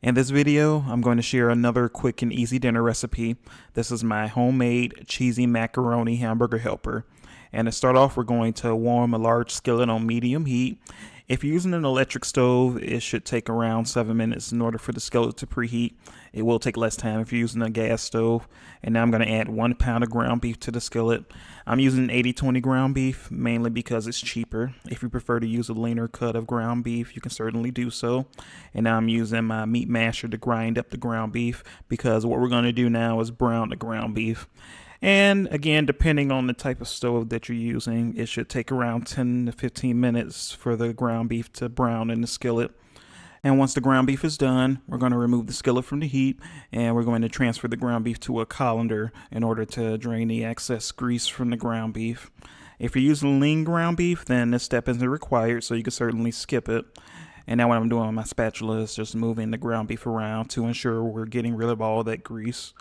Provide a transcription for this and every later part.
In this video, I'm going to share another quick and easy dinner recipe. This is my homemade cheesy macaroni hamburger helper. And to start off, we're going to warm a large skillet on medium heat. If you're using an electric stove, it should take around 7 minutes in order for the skillet to preheat. It will take less time if you're using a gas stove. And now I'm going to add 1 pound of ground beef to the skillet. I'm using 80/20 ground beef mainly because it's cheaper. If you prefer to use a leaner cut of ground beef, you can certainly do so. And now I'm using my meat masher to grind up the ground beef because what we're going to do now is brown the ground beef. And again, depending on the type of stove that you're using, it should take around 10 to 15 minutes for the ground beef to brown in the skillet. And once the ground beef is done, we're going to remove the skillet from the heat and we're going to transfer the ground beef to a colander in order to drain the excess grease from the ground beef. If you're using lean ground beef, then this step isn't required, so you can certainly skip it. And now what I'm doing with my spatula is just moving the ground beef around to ensure we're getting rid of all that grease.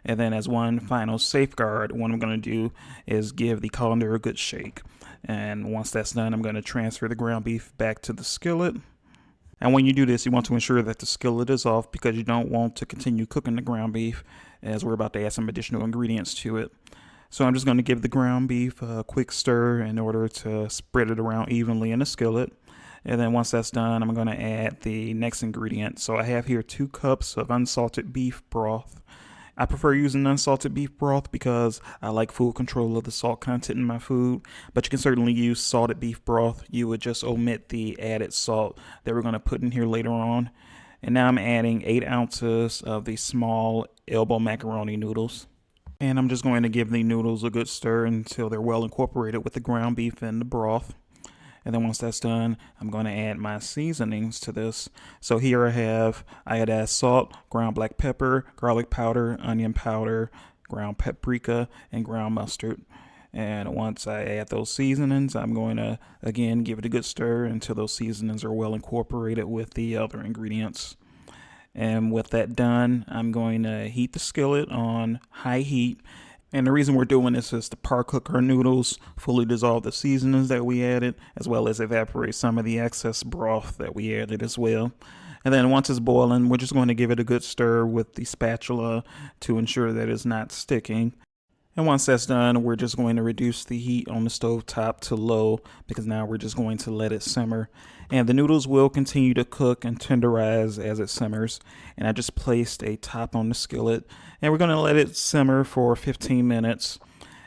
And then as one final safeguard, what I'm going to do is give the colander a good shake. And once that's done, I'm going to transfer the ground beef back to the skillet. And when you do this, you want to ensure that the skillet is off because you don't want to continue cooking the ground beef as we're about to add some additional ingredients to it. So I'm just going to give the ground beef a quick stir in order to spread it around evenly in the skillet. And then once that's done, I'm going to add the next ingredient. So I have here 2 cups of unsalted beef broth. I prefer using unsalted beef broth because I like full control of the salt content in my food, but you can certainly use salted beef broth. You would just omit the added salt that we're going to put in here later on. And now I'm adding 8 ounces of the small elbow macaroni noodles. And I'm just going to give the noodles a good stir until they're well incorporated with the ground beef and the broth. And then once that's done, I'm going to add my seasonings to this. So here I have iodized salt, ground black pepper, garlic powder, onion powder, ground paprika, and ground mustard. And once I add those seasonings, I'm going to, again, give it a good stir until those seasonings are well incorporated with the other ingredients. And with that done, I'm going to heat the skillet on high heat. And the reason we're doing this is to par cook our noodles, fully dissolve the seasonings that we added, as well as evaporate some of the excess broth that we added as well. And then once it's boiling, we're just going to give it a good stir with the spatula to ensure that it's not sticking. And once that's done, we're just going to reduce the heat on the stove top to low because now we're just going to let it simmer. And the noodles will continue to cook and tenderize as it simmers. And I just placed a top on the skillet and we're going to let it simmer for 15 minutes.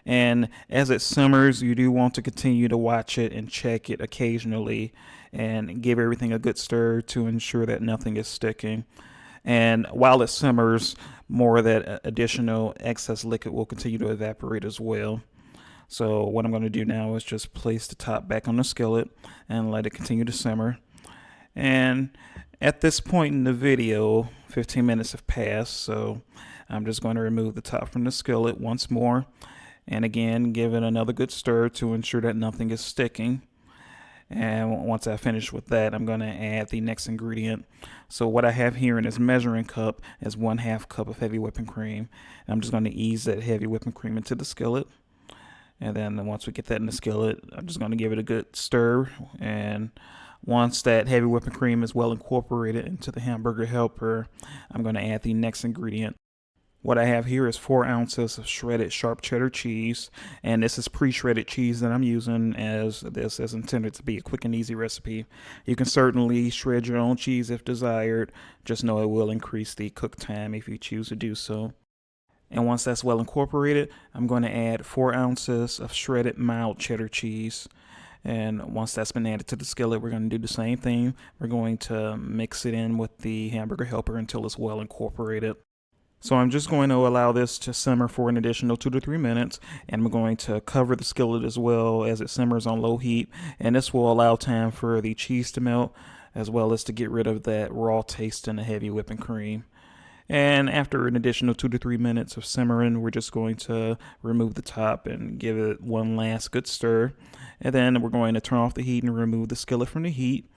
And as it simmers, you do want to continue to watch it and check it occasionally and give everything a good stir to ensure that nothing is sticking. And while it simmers, more of that additional excess liquid will continue to evaporate as well. So what I'm going to do now is just place the top back on the skillet and let it continue to simmer. And at this point in the video, 15 minutes have passed, so I'm just going to remove the top from the skillet once more. And again, give it another good stir to ensure that nothing is sticking. And once I finish with that, I'm going to add the next ingredient. So what I have here in this measuring cup is 1/2 cup of heavy whipping cream. And I'm just going to ease that heavy whipping cream into the skillet. And then once we get that in the skillet, I'm just going to give it a good stir. And once that heavy whipping cream is well incorporated into the Hamburger Helper, I'm going to add the next ingredient. What I have here is 4 ounces of shredded sharp cheddar cheese, and this is pre-shredded cheese that I'm using as this is intended to be a quick and easy recipe. You can certainly shred your own cheese if desired, just know it will increase the cook time if you choose to do so. And once that's well incorporated, I'm going to add 4 ounces of shredded mild cheddar cheese. And once that's been added to the skillet, we're going to do the same thing. We're going to mix it in with the Hamburger Helper until it's well incorporated. So I'm just going to allow this to simmer for an additional 2 to 3 minutes, and I'm going to cover the skillet as well as it simmers on low heat, and this will allow time for the cheese to melt as well as to get rid of that raw taste in the heavy whipping cream. And after an additional 2 to 3 minutes of simmering, we're just going to remove the top and give it one last good stir, and then we're going to turn off the heat and remove the skillet from the heat.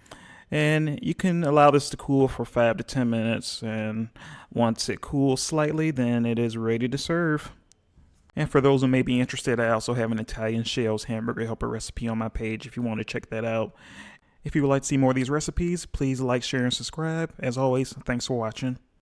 And you can allow this to cool for 5 to 10 minutes, and once it cools slightly, then it is ready to serve. And for those who may be interested, I also have an Italian shells hamburger helper recipe on my page if you want to check that out. If you would like to see more of these recipes, please like, share, and subscribe. As always, thanks for watching.